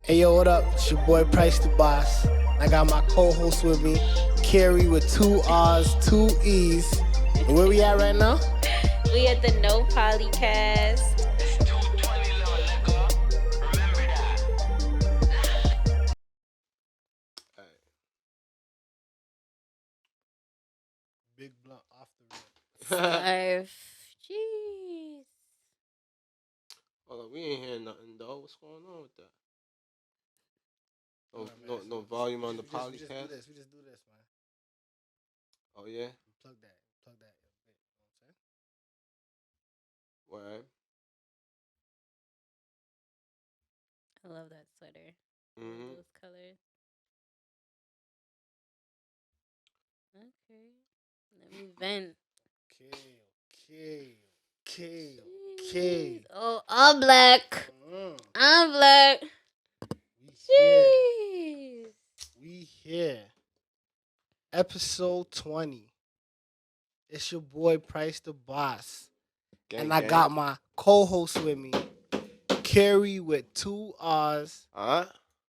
Hey yo, what up? It's your boy Price the Boss. I got my co-host with me, Carrie with 2 R's, 2 E's. And where we at right now? We at the No Poli-Cast. Big blunt off the rip. Scarf. Jeez. Hold on, we ain't hearing nothing though. What's going on with that? No, Alright, no, man, no so volume on the we just do podcast. this. We just do this, man. Oh yeah, Plug that. Plug that. You know what I'm saying? word. I love that sweater. Mhm. Those colors. Okay. Let me vent. Okay. Jeez. Oh, I'm black. Mm, I'm black. we here. Jeez. We here. Episode 20. It's your boy Price the Boss. Gang, And I gang. got my co-host with me, Carrie with 2 R's, Huh?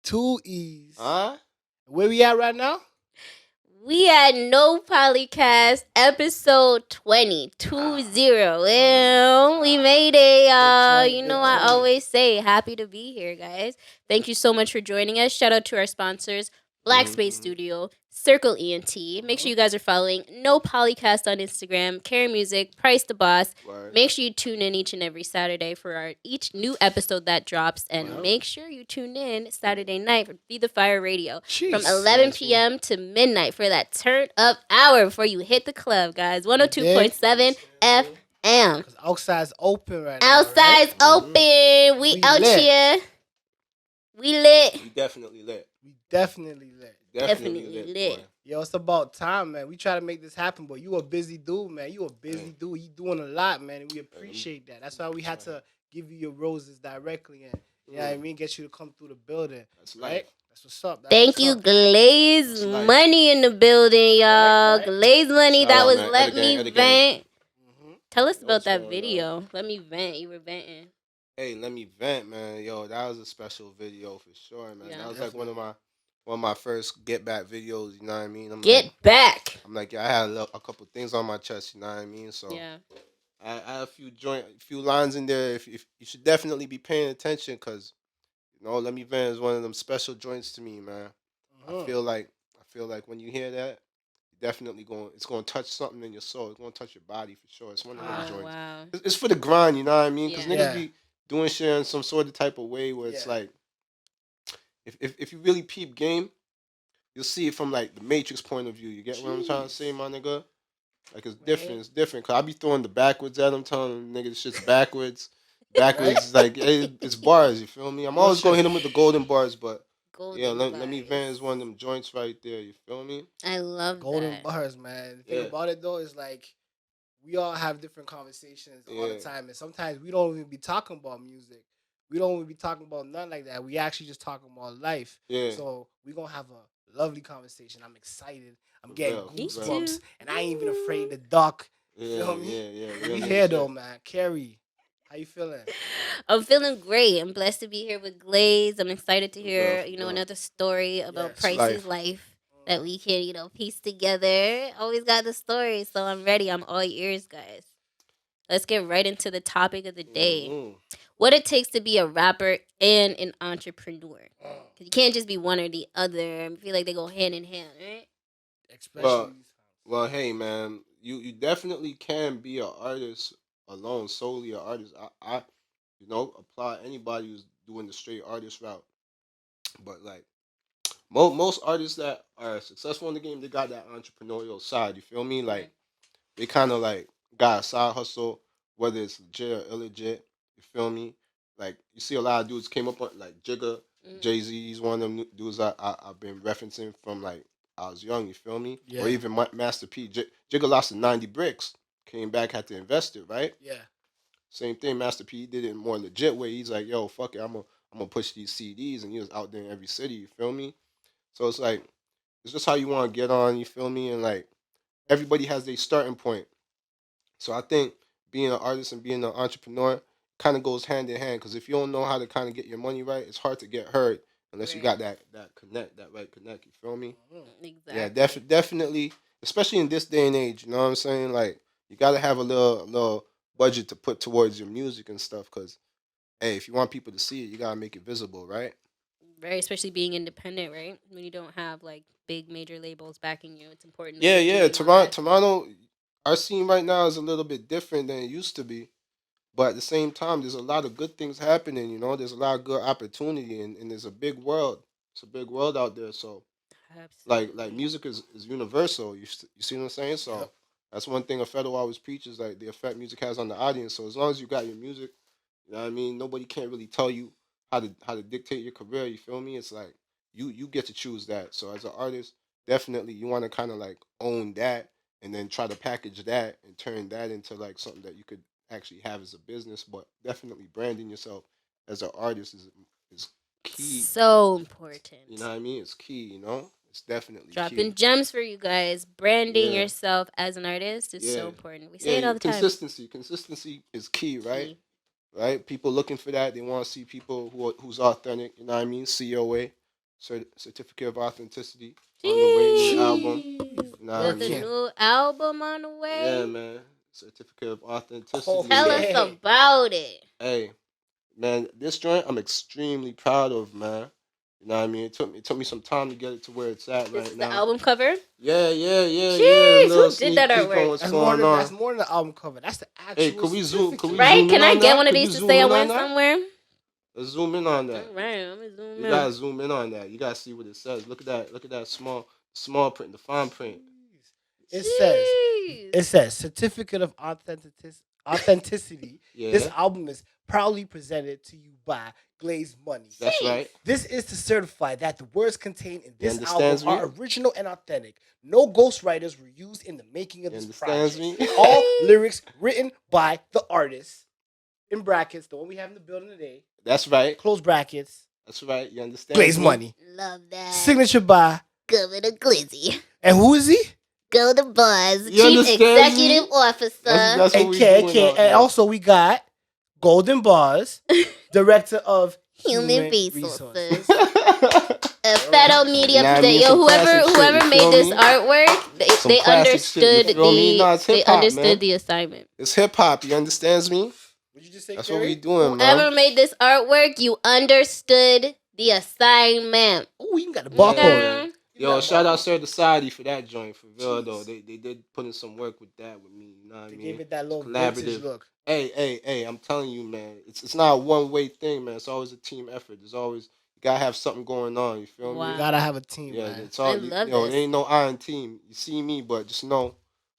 2 E's. Huh? Where we at right now? We at No Poli-Cast episode 20. 20. Well, we made it, y'all. Big You 20, know, big I 20. always say happy to be here, guys. Thank you so much for joining us. Shout out to our sponsors, Black Space Studio, Circle ENT. Make sure you guys are following No Polycast on Instagram, Care Music, Price the Boss. Word. Make sure you tune in each and every Saturday for our each new episode that drops. And Wow. make sure you tune in Saturday night for Be the Fire Radio from Jeez. 11 Nice p.m. to midnight for that turn up hour before you hit the club, guys. 102.7 FM. Because outside's open right now. Outside's Right? open. We out lit. here. We lit. We definitely lit. We definitely lit. Definitely lit. boy. Yo, it's about time, man. We try to make this happen, but you a busy dude, man. You a busy dude. You doing a lot, man, and we appreciate that. That's why we had to give you your roses directly and you know what I mean, get you to come through the building. That's Right? life. That's what's up. That's Thank what's you, up. Glaze That's nice. Money in the building, y'all. Right. Glaze Money, Shout that out, was man. Let Edda Me gang, Edda gang. Vent. Tell us Yo, about what's that going video. Let me vent. You were venting. Hey, let me vent, man. Yo, that was a special video for sure, man. Yeah. That was like one of my first get back videos. You know what I mean? Get back. I'm like, yeah, I had a couple things on my chest. You know what I mean? So Yeah. I have a few lines in there. If you should definitely be paying attention, cause Let Me Vent is one of them special joints to me, man. I feel like when you hear that, it's going to touch something in your soul. It's going to touch your body for sure. It's one of them Oh, joints. wow. It's for the grind, you know what I mean? Because Yeah. niggas be doing shit in some sort of type of way where it's Yeah. like, if you really peep game, you'll see it from like the Matrix point of view. You get what I'm trying to say, my nigga? Like it's different. It's different. Cause I be throwing the backwards at them, telling them nigga this shit's backwards. Backwards is like it's bars. You feel me? I'm always gonna hit them with the golden bars, but Golden let me bars. vent is one of them joints right there. You feel me? I love Golden that. bars, man. The thing Yeah. about it though is like we all have different conversations all the Yeah. time, and sometimes we don't even be talking about music. We don't even be talking about nothing like that. We actually just talking about life. Yeah. So we gonna have a lovely conversation. I'm excited. I'm For getting real, for Me goosebumps, too. and I ain't even afraid to duck. Yeah, Feel me? yeah. We real nigga here shit. though, man. Carrie, how you feeling? I'm feeling great. I'm blessed to be here with Glaze. I'm excited to hear, Bro. another story about Yes. Price's life that we can, piece together. Always got the story, so I'm ready. I'm all ears, guys. Let's get right into the topic of the day. Mhm. What it takes to be a rapper and an entrepreneur. 'Cause you can't just be one or the other. I feel like they go hand in hand, right? Especially Well, hey man, you definitely can be an artist alone, solely an artist. I applaud anybody who's doing the straight artist route. But like most artists that are successful in the game, they got that entrepreneurial side. You feel me? Like they kind of like got a side hustle, whether it's legit or illegit. You feel me? Like you see a lot of dudes came up on like Jigga, Jay Z. He's one of them dudes I've been referencing from like I was young. You feel me? Yeah. Or even Master P. Jigga lost to 90 bricks, came back, had to invest it, right? yeah. Same thing. Master P did it in more legit way. He's like, yo, fuck it, I'm gonna push these CDs, and he was out there in every city. You feel me? So it's like it's just how you want to get on. You feel me? And like everybody has their starting point. So I think being an artist and being an entrepreneur kind of goes hand in hand because if you don't know how to kind of get your money right, it's hard to get heard unless you Right. got that connect, that right connect. You feel me? Exactly. Yeah, definitely. Especially in this day and age, you know what I'm saying? Like, you gotta have a little budget to put towards your music and stuff. Cause hey, if you want people to see it, you gotta make it visible, right? Right, especially being independent, right? When you don't have like big major labels backing you, it's important to Yeah, put your yeah. name on that. Toronto, our scene right now is a little bit different than it used to be. But at the same time, there's a lot of good things happening. You know, there's a lot of good opportunity, and there's a big world. It's a big world out there. So like Absolutely. music is universal. You see what I'm saying? So Yep. that's one thing a federal always preaches, like the effect music has on the audience. So as long as you got your music, you know what I mean. Nobody can't really tell you how to dictate your career. You feel me? It's like you get to choose that. So as an artist, definitely you want to kind of like own that, and then try to package that and turn that into like something that you could actually have as a business. But definitely branding yourself as an artist is key. So You know important. what I mean? It's key, you know? It's definitely Dropping key. gems for you guys. Branding Yeah. yourself as an artist is Yeah. so important. We say it all Yeah. the time. Consistency. Consistency is key, right? Key. Right? People looking for that. They want to see people who's authentic, you know what I mean? COA, Certificate of Authenticity, on the way, new album. Jeez. You know what I With a mean? Working. new album on the Yeah, way. man. Certificate of Authenticity, Tell man. us Okay. about it. Hey, man, this joint I'm extremely proud of, man. You know what I mean? It took me some time to get it to where it's at This right is the now. album cover. Yeah. A Jeez, little who did that sneak peek on artwork? what's That's more going than that's on. more than the album cover. That's the Hey, actual could we zoom? Could we certificate. Right? zoom in Can I on get that? one of Could we these to zoom say I in on went that? somewhere? Let's zoom in on that. All right, let me zoom You in. gotta zoom in on that. You gotta see what it says. Look at that. Look at that small print, the fine print. It says Jeez. certificate of authenticity. This Yeah, album is proudly presented to you by Glaze Money. that's Jeez. right. This is to certify that the words contained in You this album understands me? are original and authentic. No ghostwriters were used in the making of You this understands project. me? All lyrics written by the artist. In brackets, the one we have in the building today. That's right. Close brackets. That's right. You Glaze understands me? Money. Love that. Signature by. Governor Glizzy. And who is he? Go the Buzz. You Chief understands me? Executive Officer. That's what we AK, doing out and here. also we got Golden Bars, Director of Human Human resources. Resources. A federal media Nah, I presenter. mean, Yo, some whoever classic shit, you made feel this me? artwork, Some they classic shit, you understood feel me? Nah, it's they hip hop, understood man. the assignment. It's hip hop. You understands me? Would you just say That's what we Carrie? doing, Whoever man. made this artwork, you understood the assignment. Oh, you got the Yeah, barcode. man. Yo, shout out Sir Society for that joint, for real though. Jeez. They did put in some work with that with me. You know what I They mean? gave it that It's little vintage collaborative. look. Hey, I'm telling you, man. It's not a one way thing, man. It's always a team effort. There's always you gotta have something going on. You feel Wow. me? Gotta have a team, Yeah, man. it's I all love there this. ain't no iron team. You see me, but just know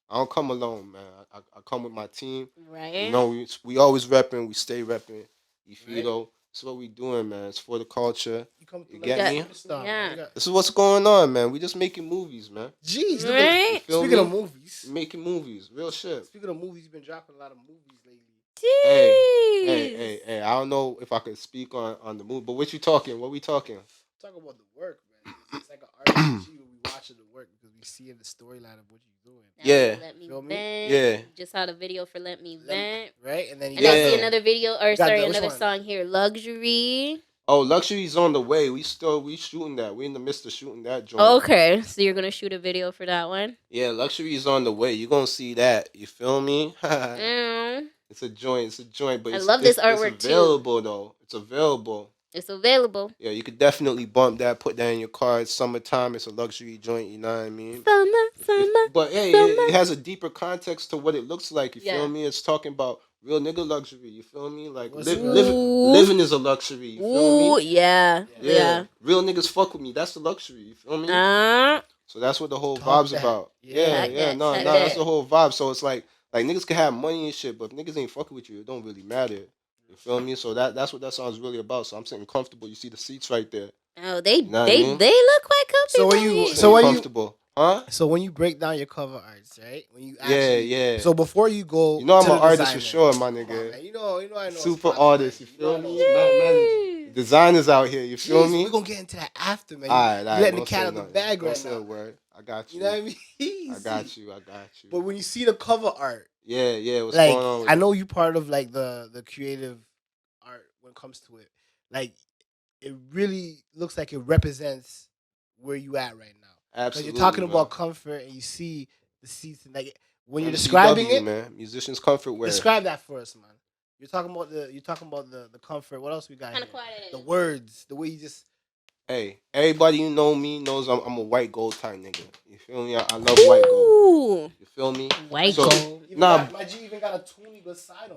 I don't come alone, man. I come with my team. Right? You know, we always repping. We stay repping. You feel Right. though? It's what we doing, man. It's for the culture. You come through You like get a me? superstar, man. Yeah. You got- This is what's going on, man. We just making movies, man. Jeez, look You at Right? feel speaking me? of movies. Making movies, real shit. Speaking of movies, you've been dropping a lot of movies lately. Jeez. Hey. I don't know if I could speak on the movie, but what you talking? What we talking? Talk about the work, man. It's like an RPG when we watching the work because we see in the storyline of what you're doing. That Yeah. was Let Me Feel me? Vent. Yeah. Just saw the video for Let Me Vent. Right? And then you And I Yeah. see another video, or You got sorry, the- which another one? song here, Luxury. Oh, Luxury's on the way. We shooting that. We in the midst of shooting that joint. Oh, okay, so you're gonna shoot a video for that one. Yeah, Luxury's on the way. You gonna see that. You feel me? Mm, It's a joint, but I it's, love this it's artwork, too. available though. It's available. it's available. Yeah, you could definitely bump that, put that in your car. It's summertime. It's a luxury joint. You know what I mean? Summer. But hey, Summer. it has a deeper context to what it looks like. You Yeah. feel me? It's talking about real nigga luxury. You feel me? Like What's Ooh. living is a luxury. You feel Ooh, me? yeah. Yeah. Real niggas fuck with me. That's the luxury. You feel me? So that's what the whole Talk vibe's that. about. Yeah. Talk Yeah. that, No, talk that's that. the whole vibe. So it's like niggas can have money and shit, but if niggas ain't fucking with you, it don't really matter. You feel me? So that's what that song's really about. So I'm sitting comfortable. You see the seats right there. Oh, they know what I they mean? they look quite comfy. So when for you- me. Sitting so when you- comfortable. Huh? So when you break down your cover arts, right? When you actually, Yeah. So before you go, You know I'm to an the artist for designer- sure, my Come on, nigga. man. You know, I know. Super it's artist, you man. feel I know me? it's Man, designers out here, you feel Jeez, me? we're gonna get into that after, man. Alright, you letting the don't cat say out the nothing. bag Don't right say now. a word. I got you. You know what I mean? I got you. But when you see the cover art, Yeah. What's like going on with I it? know you part of like the creative art when it comes to it. Like it really looks like it represents where you at right now. Because Absolutely. you're talking man. about comfort, and you see the seats, and like when you're MCW, describing it, man, musicians comfort wear. describe that for us, man. You're talking about the comfort. What else we got? Kind of Here? quiet. The words, the way you just. Hey, everybody you know me knows I'm a white gold type nigga. You feel me? I love white gold. Ooh, You feel me? white So- gold. My G even got a Toonie beside him.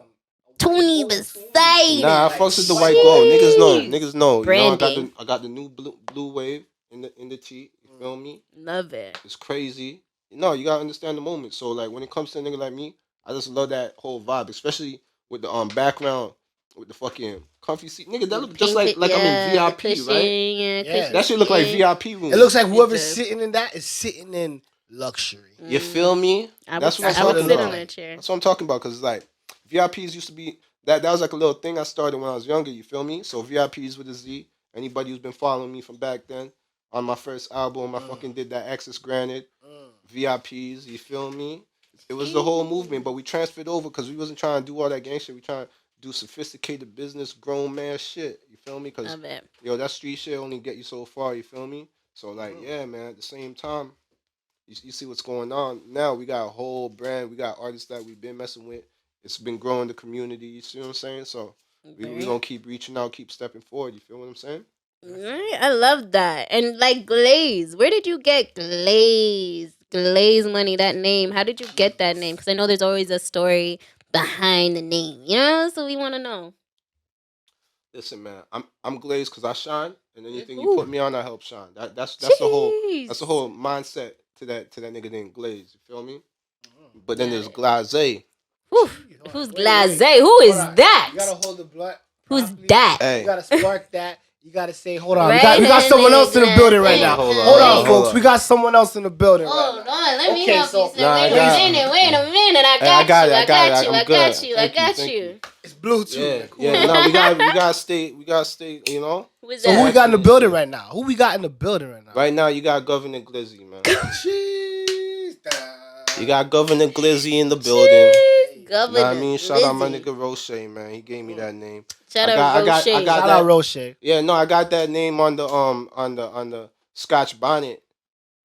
Toonie beside Nah, I him. fucks with the white gold. Niggas know. Niggas know. Branding. I got the new blue wave in the T. You feel me? Love it. It's crazy. No, you gotta understand the moment. So like when it comes to a nigga like me, I just love that whole vibe, especially with the background with the fucking comfy seat. Nigga, that look just like I'm in VIP, right? Yeah. That shit look like VIP room. It looks like whoever's does. sitting in that is sitting in luxury. You feel me? That's what I'm I would talking sit about. on that chair. That's what I'm talking about. Cause like VIPs used to be that was like a little thing I started when I was younger. You feel me? So VIPs with a Z. Anybody who's been following me from back then on my first album, I fucking did that Access Granted. VIPs. You feel me? It was the whole movement, but we transferred over because we wasn't trying to do all that gang shit. We trying to do sophisticated business, grown man shit. You feel me? Because Love it. yo, that street shit only get you so far. You feel me? So like, yeah, man. At the same time, you see what's going on now. We got a whole brand. We got artists that we've been messing with. It's been growing the community. You see what I'm saying? So we gonna keep reaching out, keep stepping forward. You feel what I'm saying? Right, I love that. And like Glaze, where did you get Glaze? Glaze money, that name. How did you get that name? Because I know there's always a story behind the name, you know? So we want to know. Listen, man, I'm glazed because I shine, and anything Ooh. you put me on, I help shine. That's the whole mindset to that nigga named Glaze. You feel me? But then there's Glaze. Whew. Who's Glaze? Who is that? You gotta hold the blunt. Who's properly. that? Hey, You gotta spark that. You gotta say, hold on. Right? We got someone else in the building right now. Hold on, Hold on, hold folks. on. We got someone else in the building right Hold now. on, let me Okay, help so- you. Sir. Nah, Wait a minute. I got you. I got you. It's Bluetooth. yeah. No, we gotta stay. You know. Who is So who we that? got in the building right now? Who we got in the building right now? Right now, you got Governor Glizzy, man. Jeez. You got Governor Glizzy in the building. Governor. Know what I mean? Shout out my Lizzie. nigga Roche, man. He gave me that name. Shout I out got Roche. that- Shout out Roche. Yeah, no, I got that name on the Scotch Bonnet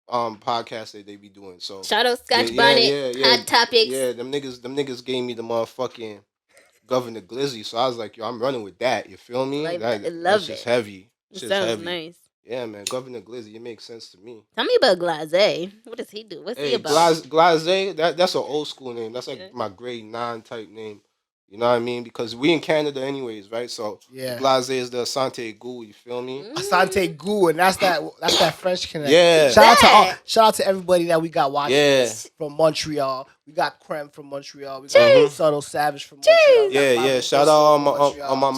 podcast that they be doing. So Shout out Scotch yeah, Bonnet. yeah. Hot topics. yeah, them niggas gave me the motherfucking Governor Glizzy. So I was like, yo, I'm running with that. You feel me? Like that, that. Love that's just it. heavy. It Shit's sounds heavy. nice. Yeah, man, Governor Glizzy, it makes sense to me. Tell me about Glaze. What does he do? What's he Hey, about? Glaze, that's an old school name. That's like Yeah. my grade 9 type name. You know what I mean? Because we in Canada anyways, right? So Yeah. Glaze is the Asante Goo, you feel me? Asante Goo, and that's that French connection. Yeah. Shout out to everybody that we got watching Yeah. this from Montreal. We got Creme from Montreal. We got Subtle Savage from Montreal. We got Yeah, Fabio yeah. Shout Grosso out from Montreal. all my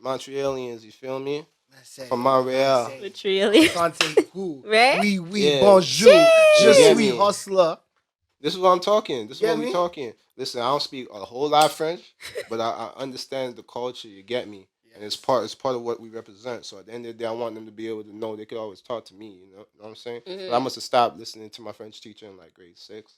Montrealians, you feel me? That's it. from Montreal. That's it. Which really. Asante Goo. Right? Oui, Yeah. bonjour. Je You get suis me? hustler. This is what I'm talking. This is Get what we me? talking. Listen, I don't speak a whole lot of French, but I understand the culture. You get me? And it's part of what we represent. So at the end of the day, I want them to be able to know they could always talk to me. You know what I'm saying? But I must have stopped listening to my French teacher in like grade 6.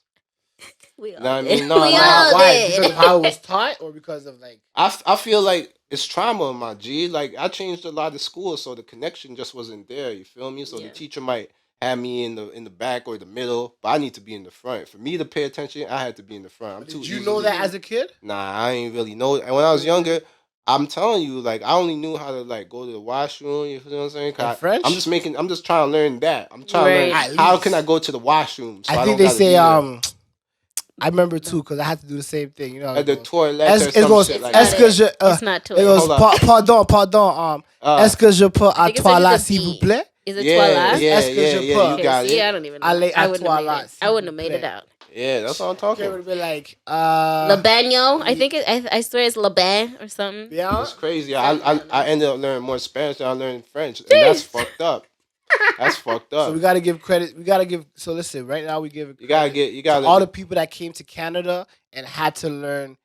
We all Know what I did. mean? No, we no. all Why? did. Because of how it was taught, or because of like? I feel like it's trauma, my G. Like I changed a lot of schools, so the connection just wasn't there. You feel me? So Yeah. the teacher might have me in the back or the middle, but I need to be in the front. For me to pay attention, I had to be in the front. I'm too. Did you know that as a kid? Nah, I ain't really know. And when I was younger, I'm telling you, like I only knew how to like go to the washroom. You feel what I'm saying? 'Cause In French? I'm just trying to learn that. I'm trying Right. to At learn how least. can I go to the washroom. So I don't think they gotta say be there. I remember too because I had to do the same thing. You know, how At it the goes. toilet Est- or it some goes. shit like Est-ce that. Est-ce que je? It's not It toy. goes. Hold up. Pardon. Est-ce que je peux à think it's toi like là, it's a s'il vous beat. plaît? Is it Yeah, Twilight? yeah, Est-ce que yeah, je yeah. peux? You Okay, got see, it. I don't even know. Allez I à wouldn't toi have made là, it. s'il I wouldn't have vous made it plaît. out. Yeah, that's what I'm It talking. would have been like, Le Bagno. I think I swear it's Le Bain or something. yeah. It's crazy. I ended up learning more Spanish than I learned French, and that's fucked up. That's fucked up. So we gotta give credit. We gotta give. So listen, right now we give. You gotta credit you to gotta all the people that came to Canada and had to learn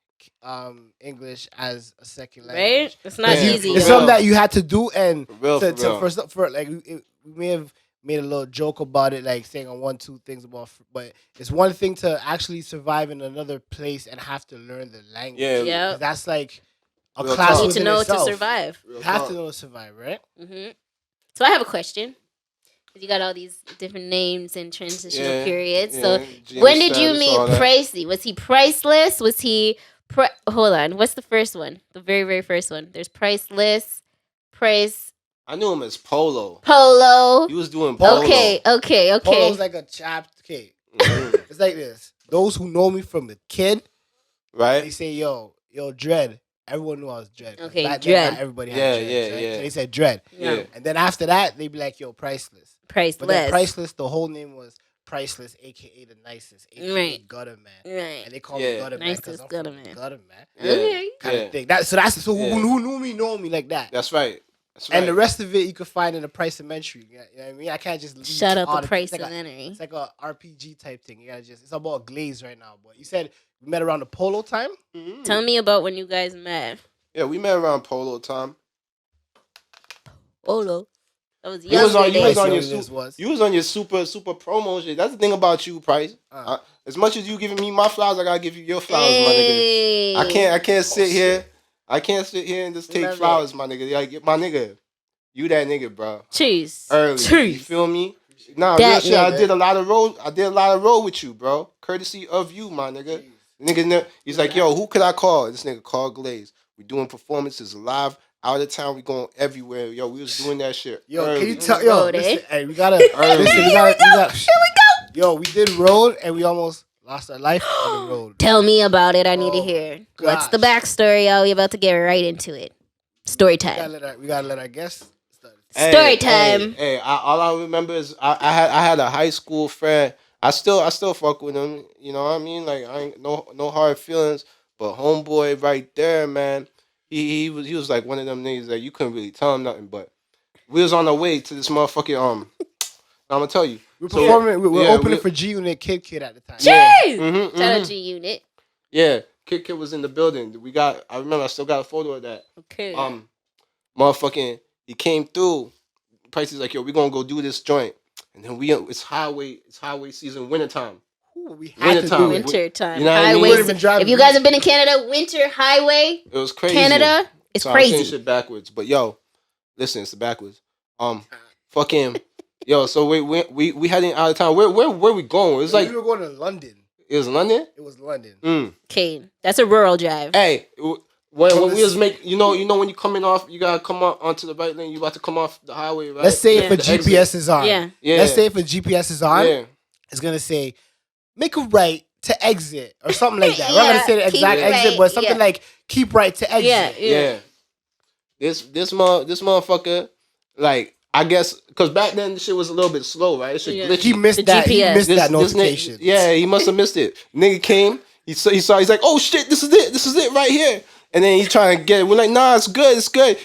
English as a second language. Right? It's not Yeah, easy. for It's real. something that you had to do, and For real, for like we may have made a little joke about it, like saying on 1-2 things about, but it's one thing to actually survive in another place and have to learn the language. Yeah. Yeah. That's like a Real class talk. You need within to know itself. to survive. You have to know to survive, right? So I have a question. You got all these different names and transitional periods. Yeah, So GM when did you status, meet all that. Pricey? Was he priceless? Was he... Hold on. What's the first one? The very, very first one. There's priceless, price, I knew him as Polo. polo. He was doing Polo. Okay. Polo's like a chap. Okay, it's like this. Those who know me from a kid, Right? they say, yo, Dread. Everyone knew I was Dread. 'Cause Okay, back Dread. then, not everybody Yeah, had Dread. yeah, right? yeah. So they said Dread. Yeah. And then after that, they'd be like, yo, Priceless. But then Priceless. Priceless, the whole name was Priceless, a.k.a. the nicest, a.k.a. Right. Gutter Man. Right. And they call me Yeah. Gutter Man because Nicest I'm gutter from man. Gutter Man. Yeah. Okay. Kind Yeah. of thing. So Yeah. who knew me know me like that. That's right. That's right. And the rest of it you can find in the Price of Entry. You know what I mean? I can't just leave Shout out all the price it's of like entry. It's like a RPG type thing. You gotta it's about Glaze right now. But you said we met around the Polo time. Mhm. Tell me about when you guys met. Yeah, we met around Polo time. Polo. That was You was on. yesterday. You was on Price your youngest super. was. You was on your super promo shit. That's the thing about you, Price. As much as you giving me my flowers, I gotta give you your flowers, my nigga. I can't sit here. I can't sit here and just take Love flowers, my nigga. Like, my nigga, you that nigga, bro. Cheese. Early, you Cheese. feel me? Nah, That real shit. I nigga. did a lot of road with you, bro. Courtesy of you, my nigga. Nigga, he's like, yo, who could I call? This nigga called Glaze. We doing performances live out of town. We going everywhere. Yo, we was doing that shit. Yo, early. can you tell? the Yo, road, listen, eh? hey, we gotta. Early. Listen, we got. Here we go. Yo, we did road and we almost lost our life on the road. Tell me about it. I need to Oh, hear. my What's the gosh. backstory? Are we about to get right into it? Story We gotta time. let our guests start. Story time. Hey, all I remember is I had a high school friend. I still fuck with him. You know what I mean? Like, I ain't no hard feelings. But homeboy right there, man, he was like one of them niggas that you couldn't really tell him nothing. But we was on our way to this motherfucking I'm gonna tell you. We're performing. We're yeah, opening for G Unit Kid at the time. Cheese. Mhm, Shout out mhm. G Unit. Yeah, Kid was in the building. I remember I still got a photo of that. Okay. Motherfucking, he came through. Price is like, yo, we gonna go do this joint, and then it's highway season, wintertime. Ooh, we had to Wintertime. do it. Winter time. You know what I mean? Highway. We would've been driving If you guys have been in Canada, winter highway, It was crazy. Canada, it's So I'm saying crazy. shit backwards, but yo, listen, it's backwards. Fucking, yo. So we heading out of town. Where we going? It was like we were going to London. it was London. It was London. Okay, that's a rural drive. Hey, when we was you know when you coming off, you gotta come up onto the right lane. You about to come off the highway, right? Let's say Yeah. if a The exit. GPS is on. Yeah. Yeah. Let's say if a GPS is on, Yeah. it's gonna say make a right to exit or something like that. We're not Yeah, gonna say the keep exact right, exit, but something yeah. like keep right to exit. Yeah. This motherfucker, like, I guess, because back then the shit was a little bit slow, right? It shit Yeah. glitchy. He missed The that. He GPS. missed that This notification. nigga, he must have missed it. Nigga came, he saw, he's like, oh shit, this is it right here. And then he's trying to get it. We're like, nah, it's good.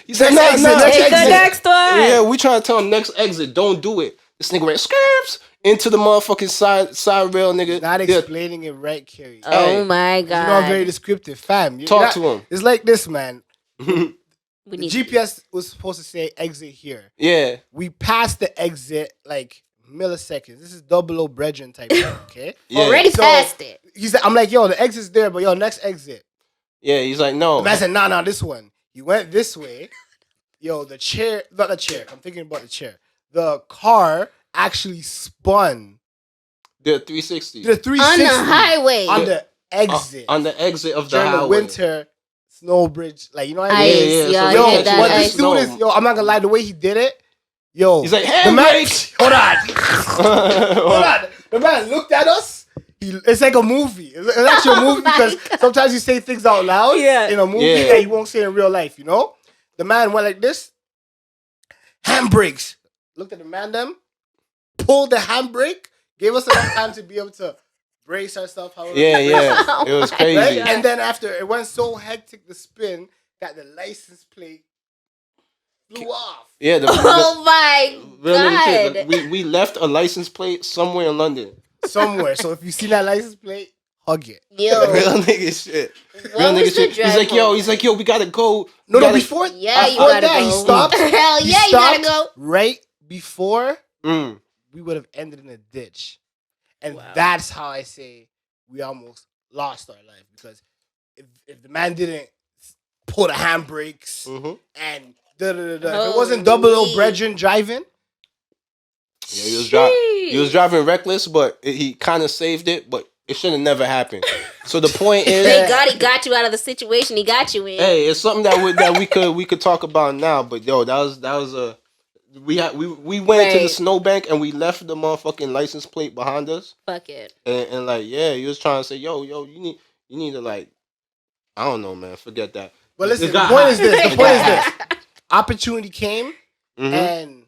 He said, Next exit, next Take the exit. next one. Yeah, we trying to tell him next exit, don't do it. This nigga ran skirps into the motherfucking side rail, nigga. Not Yeah, explaining it right, Kerry. Oh Hey. my You know I'm god. very descriptive, fam. Talk to him. It's like this, man. We The need GPS was supposed to say exit here. Yeah. We passed the exit like milliseconds. This is double O brethren type thing, okay? Yeah. already So- passed it. I'm like, yo, the exit's there, but yo, next exit. Yeah, he's like, no. The man said, nah, this one. He went this way. Yo, not the chair. I'm thinking about the chair. The car actually spun. The 360. The 360 On the highway. on the exit. On the exit of the during highway. the winter snow bridge. Like, you know what I Ice, mean? yeah, y'all so Yo, hit that what ice. this dude is, I'm not gonna lie, the way he did it, yo. He's like, the man, handbrake. hold on. The man looked at us. It's like a movie. It's actually a movie because sometimes you say things out loud in a movie Yeah. that you won't say in real life, you know? The man went like this. Handbrakes. Looked at the man them. Pulled the handbrake. Gave us enough time to be able to brace ourselves. Yeah. It was crazy. Right? God. And then after, it went so hectic, the spin, that the license plate flew off. Yeah, Oh my real nigga shit. god. Like, we left a license plate somewhere in London. Somewhere. So if you see that license plate, hug it. Yo. Real nigga shit. What Real was nigga the shit. drive He's like, yo, we gotta go. No, gotta- before Yeah, you before gotta that, go. he stopped. Hell He yeah, you gotta stopped go. right before Mm. we would have ended in a ditch. And Wow. that's how I say we almost lost our life. Because if the man didn't pull the handbrakes and da da da. If it wasn't Holy. double O brethren driving. Yeah, he was driving reckless, but he kind of saved it, but it should have never happened. So the point is, Thank God he got you out of the situation he got you in. hey, it's something that we could talk about now. But yo, that was a we went to the snowbank and we left the motherfucking license plate behind us. Fuck it. And like, yeah, he was trying to say, yo, you need to like, I don't know, man, forget that. But listen, the point is this. Opportunity came, and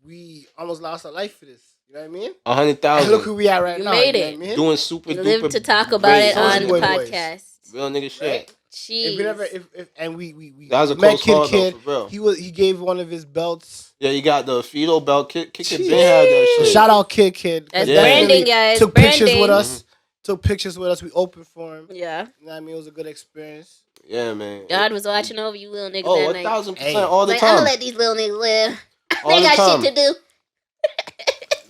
we almost lost our life for this. You know what I mean? 100,000. Look who we are right now. Made you know it. what I mean? Doing super You duper. live to talk about it on the podcast. Real nigga shit. Right? Jeez. And we that was a close call though, for real. He gave one of his belts. Yeah, you got the Fido belt. Kid Ben had that shit. Shout out Kid. That's branding, guys. Took pictures with us. Mm-hmm. Took pictures with us. We opened for him. Yeah. You know what I mean? It was a good experience. Yeah, man. God was watching over you little niggas Oh, that night. 1,000% all the like, time. I'm gonna let these little niggas live. All They the got time. shit to do.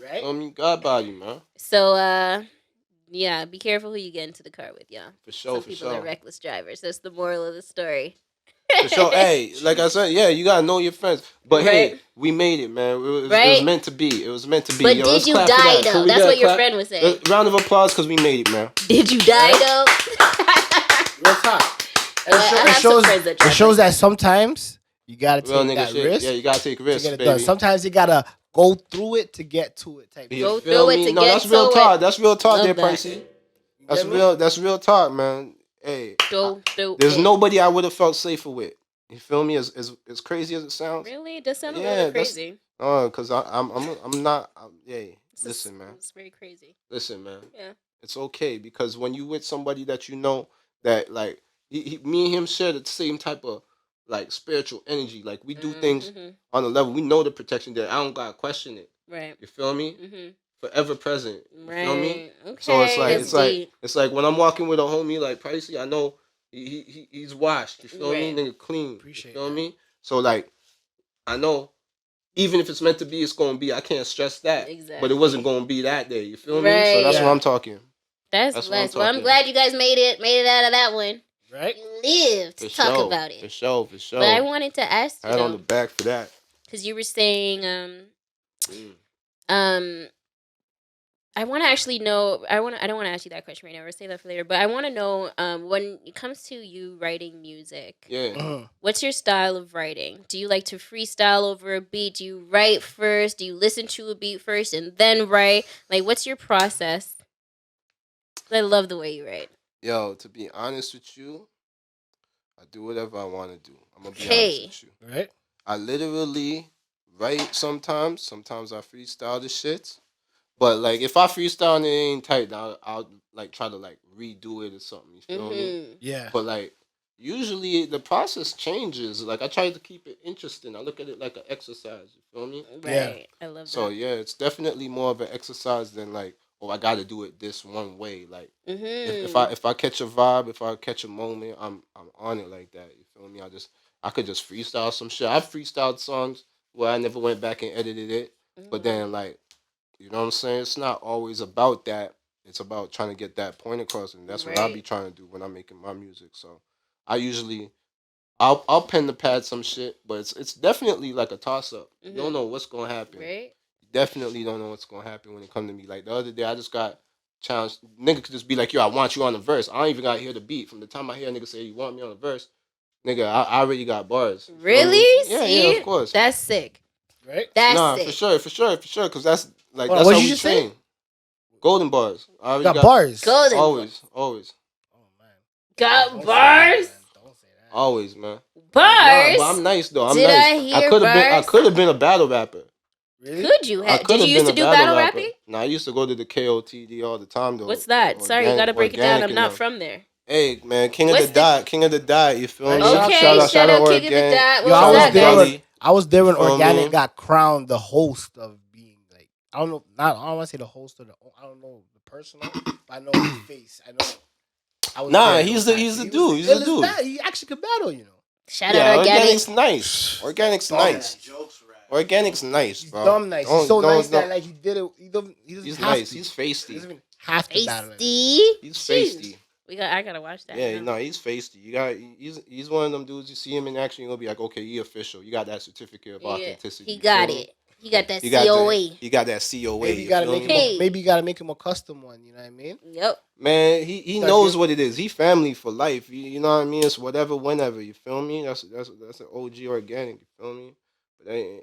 Right? I mean, God body, man. So, yeah, be careful who you get into the car with, y'all. For sure, Some for people sure. are reckless drivers. That's the moral of the story. For sure. Hey, like I said, yeah, you gotta know your friends. But hey, Right. we made it, man. It was Right. meant to be. It was meant to be. But Yo, did let's you clap for die, that. Can though? we That's get a what your clap? friend was saying. Round of applause because we made it, man. Did you die, though? Real talk. And I have some friends that it drive shows that sometimes you gotta Real take nigga that shit. risk Yeah, you gotta take to risks, get it baby. done. Sometimes you gotta go through it to get to it. Type. You Go feel through it me? to No, get that's real to talk. it. That's real talk Love there, that. Pricey. You That's real talk, man. Hey, Go through there's it. nobody I would have felt safer with. You feel me? As crazy as it sounds. Really? It does sound a Yeah, little that's- crazy. Oh, cause I'm not. Listen, man. It's very crazy. Listen, man. Yeah. It's okay because when you with somebody that you know that like me and him share the same type of like spiritual energy. Like we do things on a level. We know the protection there. I don't gotta question it. Right. You feel me? Mm-hmm. Forever present. You Right. feel me? Okay. So it's like that's it's like when I'm walking with a homie like Pricey, I know he's washed. You feel me? Right. Nigga clean. Appreciate You feel that. me? So like I know even if it's meant to be, it's gonna be. I can't stress that. Exactly. But it wasn't gonna be that day. You feel me? Right. So that's Yeah. what I'm talking. That's That's what I'm blessed. Well, I'm talking. glad you guys made it out of that one. Right? You lived to For talk sure. about For it. sure. But I wanted to ask you Pat on the though, back for that. because you were saying, Mm. I want to actually know. I don't want to ask you that question right now. We'll save that for later. But I want to know, when it comes to you writing music, Yeah. what's your style of writing? Do you like to freestyle over a beat? Do you write first? Do you listen to a beat first and then write? Like, what's your process? I love the way you write. Yo, to be honest with you, I do whatever I want to do. I'm gonna be Okay. honest with you. Right? I literally write sometimes. Sometimes I freestyle the shit. But like if I freestyle and it ain't tight, I'll like try to like redo it or something. You feel me? Mm-hmm. Yeah. But like usually the process changes. Like I try to keep it interesting. I look at it like an exercise. You feel me? Right. I love So that. yeah, it's definitely more of an exercise than like, oh, I got to do it this one way. Like if I catch a vibe, if I catch a moment, I'm on it like that. You feel me? I could just freestyle some shit. I've freestyled songs where I never went back and edited it, but then like, you know what I'm saying? It's not always about that. It's about trying to get that point across, and that's what I'll be Right. trying to do when I'm making my music. So I usually I'll pen to pad some shit, but it's definitely like a toss up. You don't know what's gonna happen. Right. You definitely don't know what's gonna happen when it comes to me. Like the other day, I just got challenged. Nigga could just be like, "Yo, I want you on the verse." I don't even got to hear the beat. From the time I hear a nigga say, "You want me on the verse," nigga, I already got bars. You feel me? Really? Yeah, See? yeah, of course. That's sick. Right? That's Nah, sick. for sure. Because that's like Hold on, that's what'd how you we just say? train. Golden bars. I already Got bars. Golden. Always. Oh man. Got Don't say bars. that, man. Don't say that. Always, man. Bars. Nah, but I'm nice though. I'm Did nice. I hear I bars? could have been a battle rapper. Really? Could you I have? could Did have you used to been do a battle rapper. rapping? Nah, I used to go to the KOTD all the time though. What's that? Sorry, you gotta break it down. Organic I'm not and from there. Hey man, King of What's the the- Dot, King of the Dot. You feel Right, me? shout out- Okay, shout out- shout out King of the Organic. Dot. Yo, What I was was that, there. guys? Gully. I was there when You feel Organic me? got crowned the host of being like I don't know. I don't want to say the host of the. I don't know the personal. But I know his face. I know. I was Nah, there he's those the- he's times. the He was dude, he's the illest dude. bat- He actually could battle. You know. Shout Yeah, out Organic. Organic's nice. Organic's nice. Organic's nice, He's bro. dumb nice. He's so nice that like he did it. He doesn't He's have nice. to. He's He feisty. doesn't even have to battle. Tasty. He's feisty. I gotta watch that. Yeah, now. no, he's feisty. He's one of them dudes. You see him in action, you're gonna be like, okay, he official. You got that certificate of Yeah, authenticity. he You got feel me? it. He got that He got the, COA. he got that COA. Maybe you You gotta feel make me? him. Hey. Maybe you gotta make him a custom one. You know what I mean? Yep. Man, he Start knows getting- what it is. He family for life. You know what I mean? It's whatever, whenever. You feel me? That's an OG organic. You feel me? But they,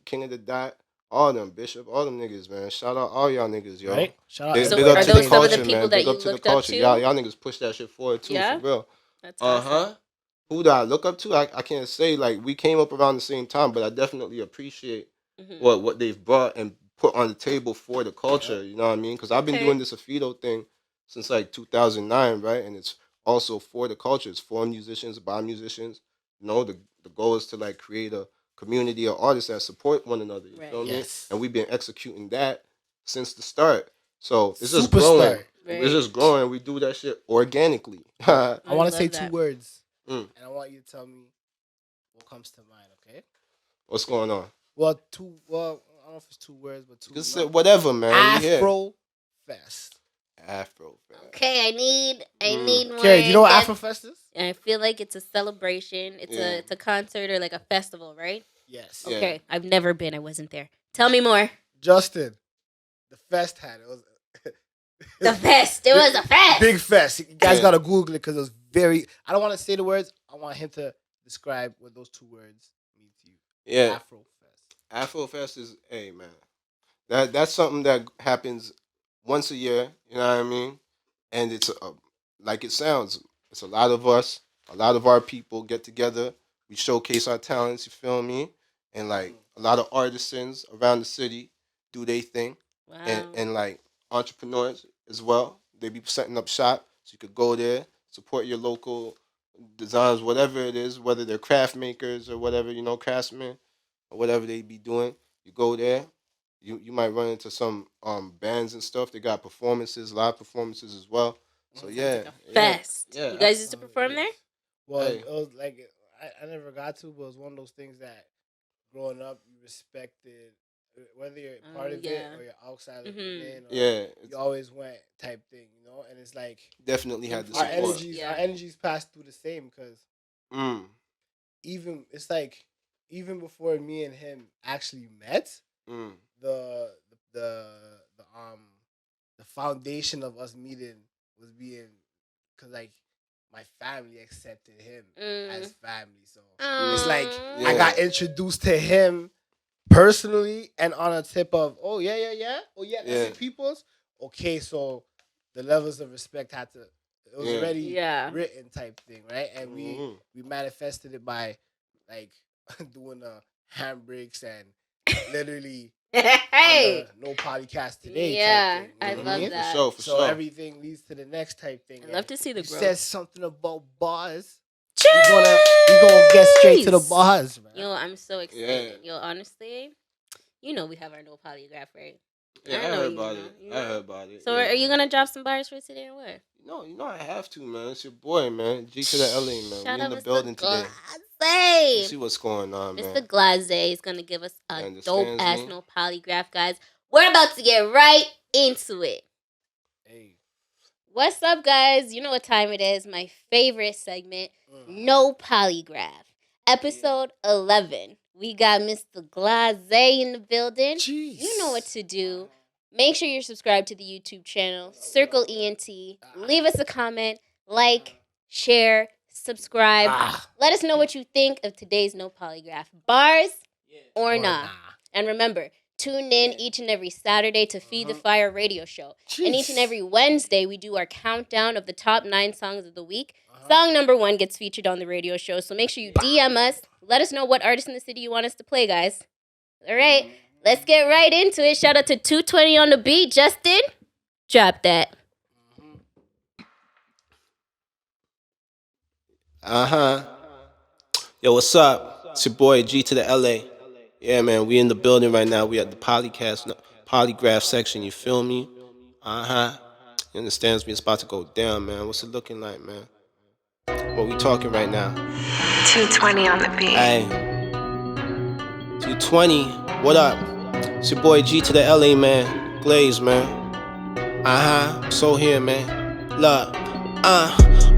King of the Dot, all them Bishop, all them niggas, man. Shout out all y'all niggas, yo. Right? Shout out. Big, So big everybody up are to the those some of the culture, people man. that Big you up to the looked up culture. to? Y'all niggas push that shit forward too, Yeah? for real. That's Uh huh. awesome. Who do I look up to? I can't say like we came up around the same time, but I definitely appreciate Mhm. what they've brought and put on the table for the culture. You know what I mean? Because I've been Okay. doing this Afido thing since like 2009, right? And it's also for the culture. It's for musicians, by musicians. The goal is to like create a community of artists that support one another. You Right. feel me? Yes. And we've been executing that since the start. So it's just Superstar. growing. Right. It's just growing. We do that shit organically. I want love to say that. 2 words, Mm. and I want you to tell me what comes to mind. Okay? What's going on? Well, I don't know if it's 2 words, but 2. Just say whatever, man. We here. Afro Fest. Afro. Fest. Okay, I need more. Okay, you know what depth. Afro Fest is? And I feel like it's a celebration. It's a concert or like a festival, right? Yes. Yeah. Okay, I've never been. I wasn't there. Tell me more. Justin, the fest had it was The fest. It was a fest. big fest. You guys Yeah. gotta Google it because it was very. I don't want to say the words. I want him to describe what those 2 words mean to you. Yeah. Afro Fest. Afro Fest is, hey man, that's something that happens once a year. You know what I mean? And it's like it sounds. It's a lot of us, a lot of our people get together. We showcase our talents. You feel me? And like a lot of artisans around the city do their thing, Wow. and like entrepreneurs as well. They be setting up shop so you could go there, support your local designs, whatever it is, whether they're craft makers or whatever, craftsmen or whatever they be doing. You go there. You might run into some bands and stuff. They got performances, live performances as well. So yeah, Fest. yeah. You guys used to perform there? Well, Hey. it was like I never got to, but it was one of those things that growing up you respected, whether you're part of yeah. it or you're outside looking Mhm. in. Or Yeah, you it's always went type thing, And it's like definitely had the our support. energies, Yeah. our energies pass through the same because Mm, it's like even before me and him actually met, mm, the the the the foundation of us meeting was being because like my family accepted him as family, so it's like Aw. I got introduced to him personally and on a tip of oh yeah that's Yeah. your peoples. Okay, so the levels of respect had to it was Yeah. already Yeah. written type thing, right? And Mhm. we manifested it by like doing the handbrakes and literally Hey. no Poli-Cast today. Yeah, type thing, I you know what love mean? that. For So sure. everything leads to the next type thing. I love to see the you growth. said something about bars. We gonna get straight to the Jeez. bars, man. Yo, I'm so excited. Yo, honestly, we have our no polygraph, right? Yeah, I know heard you about know, it. you I know. heard about it. So yeah. are you gonna drop some bars for today or what? No, I have to, man. It's your boy, man. G to the LA, man. Shout We in out the Mr. building today. Glaze. You see what's going on, man. Mr. Glaze is gonna give us You a understands dope ass me? no polygraph, guys. We're about to get right into it. Hey. What's up, guys? You know what time it is. My favorite segment, No Polygraph. Episode 11. We got Mr. Glaze in the building. Jeez. You know what to do. Make sure you're subscribed to the YouTube channel, Circle ENT. Leave us a comment, like, share, subscribe. Let us know what you think of today's No Polygraph. Bars or nah. And remember, tune in each and every Saturday to Feed the Fire radio show. And each and every Wednesday, we do our countdown of the top 9 songs of the week. Song number 1 gets featured on the radio show. So make sure you DM us. Let us know what artist in the city you want us to play, guys. All right, let's get right into it. Shout out to 220 on the beat. Justin, drop that. Yo, what's up? It's your boy G to the LA. Yeah, man, we in the building right now. We at the Polycast, polygraph section. You feel me? You understands me? It's about to go down, man. What's it looking like, man? What we talking right now? 220 on the beat. Hey, 220. What up? It's your boy G to the LA, man. Glaze, man. I'm so here, man. Look.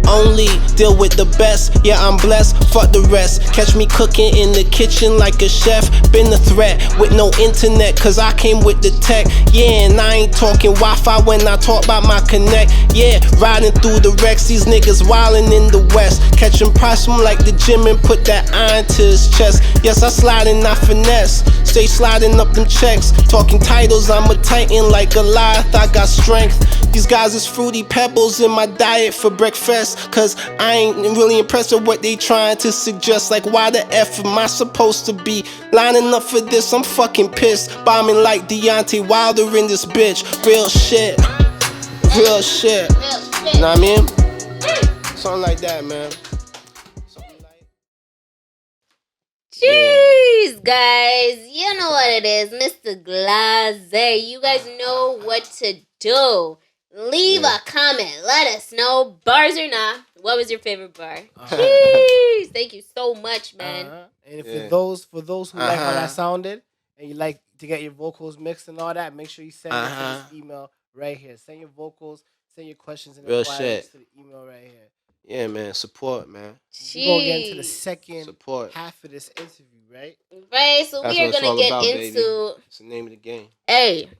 Only deal with the best, yeah, I'm blessed, fuck the rest. Catch me cooking in the kitchen like a chef. Been a threat with no internet, cause I came with the tech. Yeah, and I ain't talking Wi-Fi when I talk about my connect. Yeah, riding through the wrecks, these niggas wildin' in the west. Catching price from like the gym and put that iron to his chest. Yes, I slide and I finesse, stay sliding up them checks. Talking titles, I'm a titan like Goliath, I got strength. These guys is fruity pebbles in my diet for breakfast. Cause I ain't really impressed with what they trying to suggest. Like, why the F am I supposed to be lining up for this? I'm fucking pissed. Bombing like Deontay Wilder in this bitch. Real shit. Real shit. You know what I mean? Something like that, man. Something like. Jeez, guys, you know what it is, Mr. Glaze. You guys know what to do. Leave a comment. Let us know, bars or not. What was your favorite bar? Jeez, thank you so much, man. And for those who like how that sounded and you like to get your vocals mixed and all that, make sure you send it to this email right here. Send your vocals, send your questions and inquiries to the email right here. Yeah, man. Support, man. We're going to get into the second half of this interview, right? Right, so we are going to get into... It's the name of the game. Hey,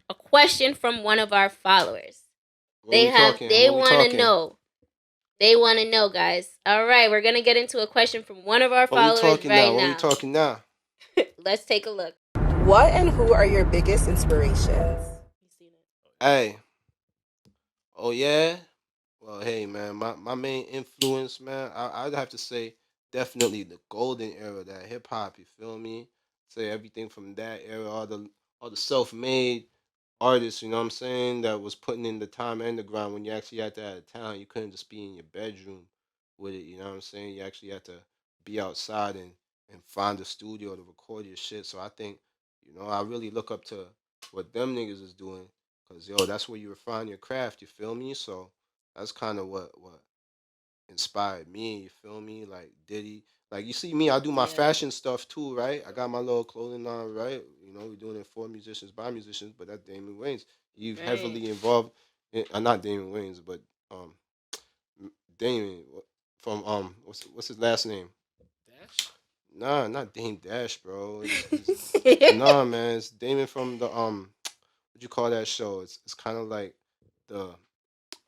a question from one of our followers. They want to know. They want to know, guys. All right, we're going to get into a question from one of our followers right now. What are we talking now? Let's take a look. What and who are your biggest inspirations? Hey. Oh, yeah? Well, hey, man, my main influence, man, I'd have to say definitely the golden era, that hip-hop, you feel me? Say everything from that era, all the self-made artists, you know what I'm saying, that was putting in the time and the grind. When you actually had to out of town, you couldn't just be in your bedroom with it, you know what I'm saying? You actually had to be outside and find a studio to record your shit. So I think, you know, I really look up to what them niggas is doing, because, yo, that's where you refine your craft, you feel me? So that's kind of what inspired me, you feel me? Like Diddy. Like, you see me, I do my fashion stuff too, right? I got my little clothing on, right? You know, we're doing it for musicians, by musicians, but that's Damon Wayans. He's heavily involved in, not Damon Wayans, but Damon from what's his last name? Dash? Nah, not Dame Dash, bro. Nah, man, it's Damon from the what you call that show? It's kind of like the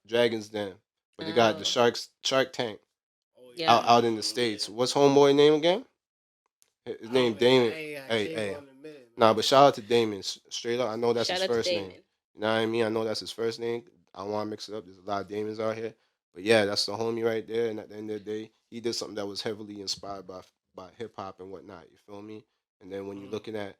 Dragon's Den, but they got the Shark Tank out in the States. What's homeboy name again? His name Damon. Hey. Nah, but shout out to Damon. Straight up, I know that's his first name. You know what I mean? I know that's his first name. I don't want to mix it up. There's a lot of Damons out here. But yeah, that's the homie right there. And at the end of the day, he did something that was heavily inspired by hip hop and whatnot. You feel me? And then when you're looking at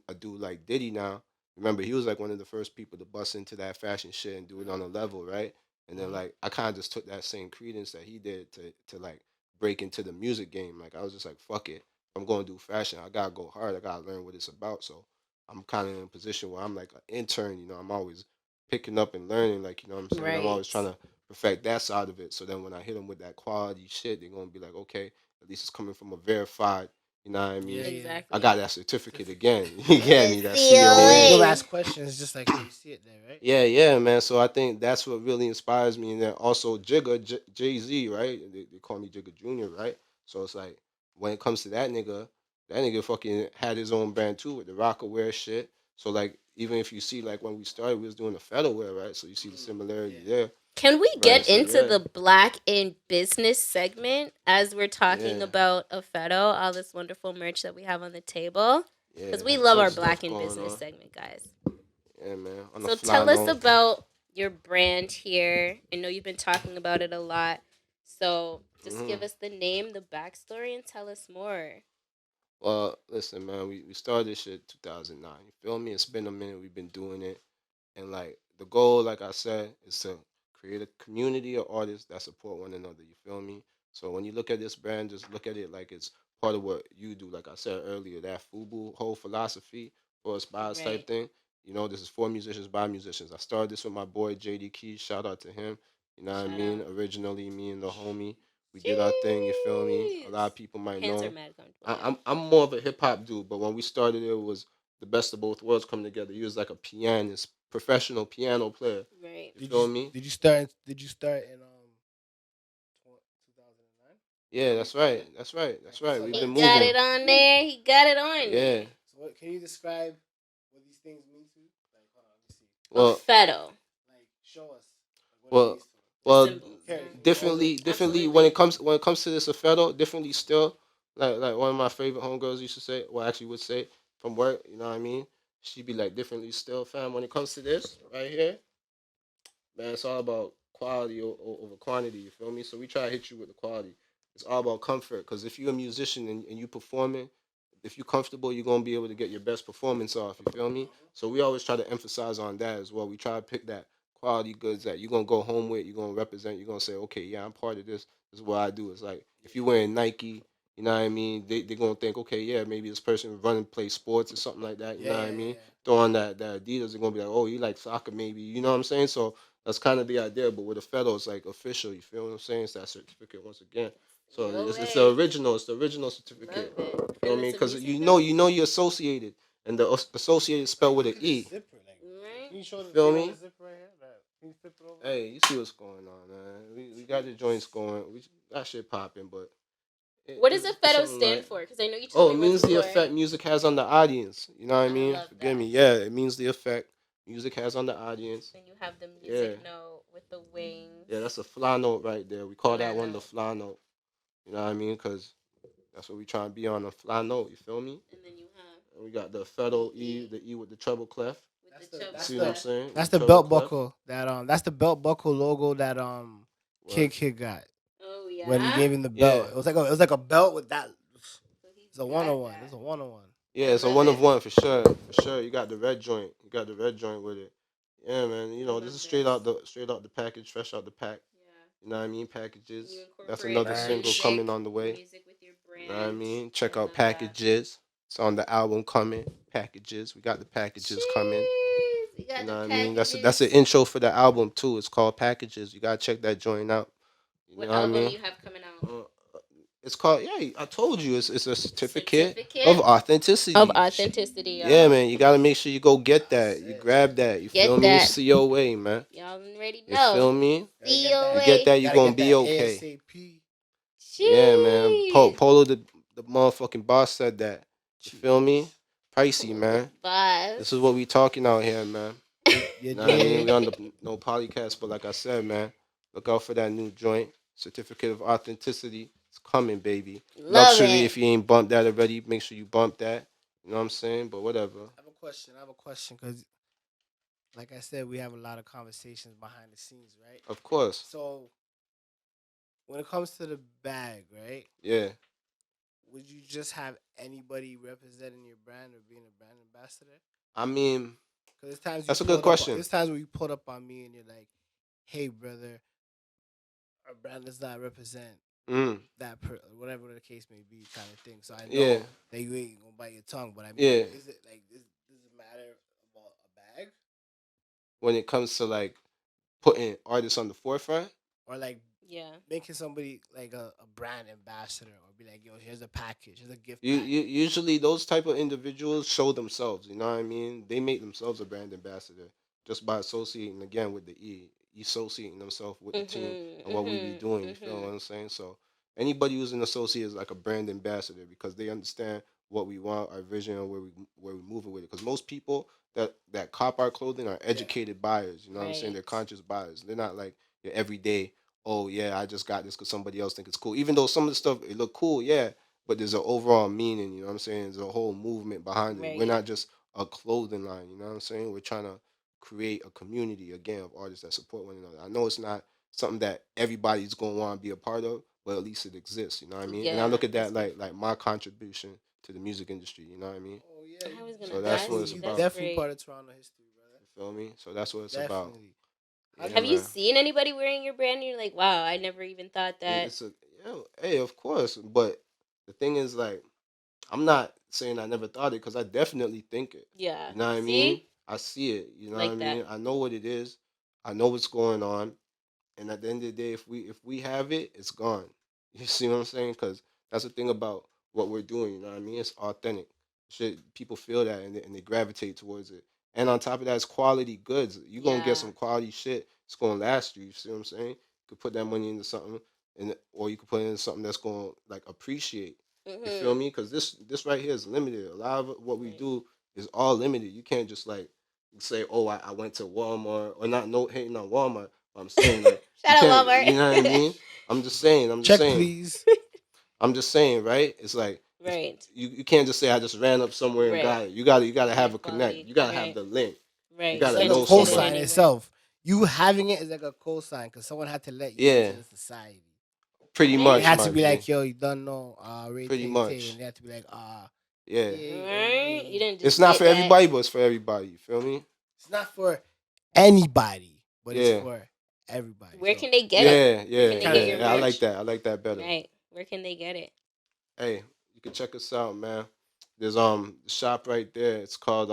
a dude like Diddy now, remember, he was like one of the first people to bust into that fashion shit and do it on a level, right? And then like I kind of just took that same credence that he did to like break into the music game. Like I was just like, fuck it. I'm going to do fashion. I gotta go hard. I gotta learn what it's about. So I'm kind of in a position where I'm like an intern. You know, I'm always picking up and learning. Like, you know what I'm saying? Right. I'm always trying to perfect that side of it. So then when I hit them with that quality shit, they're gonna be like, okay, at least it's coming from a verified. You know what I mean? Yeah, exactly. I got that certificate again. You get me? That COA. You'll ask questions just like you see it there, right? Yeah, man. So I think that's what really inspires me. And then also Jigga, Jay-Z, right? They call me Jigga Jr., right? So it's like, when it comes to that nigga fucking had his own brand too with the Rockaware shit. So like, even if you see like when we started, we was doing the featherwear, right? So you see the similarity there. Can we get into the Black in Business segment as we're talking about a Fedo, all this wonderful merch that we have on the table? Because we love our Black in Business segment, guys. Yeah, man. So tell us about your brand here. I know you've been talking about it a lot. So just give us the name, the backstory, and tell us more. Well, listen, man, we started this shit 2009. You feel me? It's been a minute. We've been doing it. And, like, the goal, like I said, is to create a community of artists that support one another. You feel me? So when you look at this brand, just look at it like it's part of what you do. Like I said earlier, that FUBU whole philosophy for us by us type thing. You know, this is for musicians by musicians. I started this with my boy JD Keys. Shout out to him. You know what I mean? Originally, me and the homie, we did our thing. You feel me? A lot of people might know. I'm more of a hip hop dude, but when we started, it was the best of both worlds coming together. He was like a pianist, professional piano player. Right. You feel me? Did you start in Yeah, that's right. That's right. That's right. We've He been got moving. it on there. He got it on Yeah. there. So what can you describe what these things mean to you? Like, hold on, let me see. A Well, feto. Like, show us like, what it well, means to us. The well. symbols. Here, Yeah. Differently Absolutely. when it comes to this affetto, differently still. Like one of my favorite homegirls used to say, well, actually would say from work. You know what I mean? She'd be like, differently still, fam. When it comes to this right here, man, it's all about quality over quantity. You feel me? So we try to hit you with the quality. It's all about comfort. Because if you're a musician and you performing, if you're comfortable, you're gonna be able to get your best performance off. You feel me? So we always try to emphasize on that as well. We try to pick that quality goods that you're gonna go home with. You're gonna represent. You're gonna say, okay, yeah, I'm part of this. This is what I do. It's like if you're wearing Nike. You know what I mean? They're gonna think, okay, yeah, maybe this person run and play sports or something like that. You know what I mean? Throw on that Adidas, they're gonna be like, oh, you like soccer, maybe. You know what I'm saying? So that's kind of the idea. But with a federal, it's like official. You feel what I'm saying? It's that certificate once again. So No it's way. the original. It's the original certificate. Love it. You feel And me? it's a Because music you know you're associated, and the associated spelled with an Look at E. the zipper. Like, Right. can you show the Feel thing me? on the zipper right here? Can you flip it over? Hey, you see what's going on, man? We got the joints going. We got shit popping, but What does a it's feto something stand like. for? Because I know you Oh, told it me once means the before. effect music has on the audience. You know what I I mean? love Forgive that. me. Yeah, it means the effect music has on the audience. Then you have the music Yeah. note with the wings. Yeah, that's a fly note right there. We call that Fly one the note. fly note. You know what I mean? Because that's what we trying to be on, a fly note. You feel me? And then you have And we got the fiddle E, the E with the treble clef. with the chub. See what I'm saying? That's With the treble belt clef. buckle that that's the belt buckle logo that What? Kid got Oh yeah. when we gave him the Yeah. belt. It was like a belt with that. So he's It's a got 101. that. It's a 101. Yeah, I it's a love one of it. one for sure. For sure. You got the red joint. You got the red joint with it. Yeah, man. You I know, love this is this. straight out the package, fresh out the pack. Yeah. You know what I mean? You Packages. That's incorporate another the Merch. single music, coming on the way. music with your brand. You know what I mean? Check I out love that. Packages. It's on the album coming. Packages. We got the packages coming. Jeez, we got You the know what I mean? packages. That's an intro for the album too. It's called Packages. You gotta check that joint out. You What know what I album mean? you have coming out? It's called, yeah. I told you it's a certificate of Of authenticity. authenticity, y'all. Yeah, man. You gotta make sure you go get that. You grab that. You Get feel me? that. COA, man. Y'all already You know. feel me? COA. You get that, you Gotta gonna get be that okay. ASAP. Yeah, man. Jeez. Polo, the motherfucking boss said that. You feel me? Pricey, man. Boss. This is what we talking out here, man. You You know what I mean? did. We on the no Polycast, but like I said, man, look out for that new joint. Certificate of authenticity. It's coming, baby. Love Luxury, it. if you ain't bumped that already, make sure you bump that. You know what I'm saying? But whatever. I have a question because, like I said, we have a lot of conversations behind the scenes, right? Of course. So, when it comes to the bag, right? Yeah. Would you just have anybody representing your brand or being a brand ambassador? I mean, Because there's times that's a good question. There's times where you pull up on me and you're like, "Hey, brother, our brand does not represent that whatever the case may be," kind of thing. So I know that you ain't gonna bite your tongue, but I mean, is it like does it matter about a bag when it comes to like putting artists on the forefront? or like Yeah. making somebody like a brand ambassador or be like, "Yo, here's a package, here's a gift You package." usually those type of individuals show themselves. You know what I mean? They make themselves a brand ambassador just by associating again with the E, associating themselves with the team and what we be doing. You feel what I'm saying? So anybody who's an associate is like a brand ambassador because they understand what we want, our vision, and where we moving with it. Because most people that cop our clothing are educated buyers. You know what I'm saying? They're conscious buyers. They're not like your everyday. Oh yeah, I just got this because somebody else think it's cool. Even though some of the stuff it look cool, yeah, but there's an overall meaning, you know what I'm saying? There's a whole movement behind it. Right. We're not just a clothing line, you know what I'm saying? We're trying to create a community again of artists that support one another. I know it's not something that everybody's gonna want to be a part of, but at least it exists, you know what I mean? And I look at that like my contribution to the music industry, you know what I mean? Oh yeah, I was gonna So that's ask what it's you. about. That's definitely great. part of Toronto history, brother. You feel me? So that's what it's about. Definitely. Yeah, Have you man. seen anybody wearing your brand? And you're like, wow, I never even thought that. It's a hey, of course, but the thing is like I'm not saying I never thought it because I definitely think it. Yeah. You know what I mean? I see it. You know Like what I mean? that. I know what it is. I know what's going on. And at the end of the day, if we have it, it's gone. You see what I'm saying? Because that's the thing about what we're doing. You know what I mean? It's authentic. Shit, people feel that and they gravitate towards it. And on top of that, it's quality goods. You're gonna get some quality shit. It's gonna last you. You see what I'm saying? You could put that money into something. and or you can put it in something that's going to like appreciate. You Mm-hmm. feel me? Because this right here is limited. A lot of what we do is all limited. You can't just like say, "Oh, I went to Walmart," or not. No hating on Walmart. But I'm saying like you Shout out can't. Walmart. You know what I mean? I'm just saying. Check, please. I'm just saying, right? It's like Right. you can't just say I just ran up somewhere and Right. got it. You gotta have a Quality, connect. You gotta right. have the link. Right. You gotta It's like know a can't just somebody. cosign get it anywhere. itself. You having it is like a cosign because someone had to let you Yeah. into the society. Pretty Right. They much, had my to be G. like, yo, you don't know, Ray Pretty Tay much. Tay, and they had to be like, Yeah. Right? You didn't just It's not get for that. everybody, but it's for everybody. You feel me? It's not for anybody, but Yeah. it's for everybody. Where So, can they get Yeah, it? yeah, can they yeah. get your I like merch? that. I like that better. Right. Where can they get it? Hey, you can check us out, man. There's the shop right there. It's called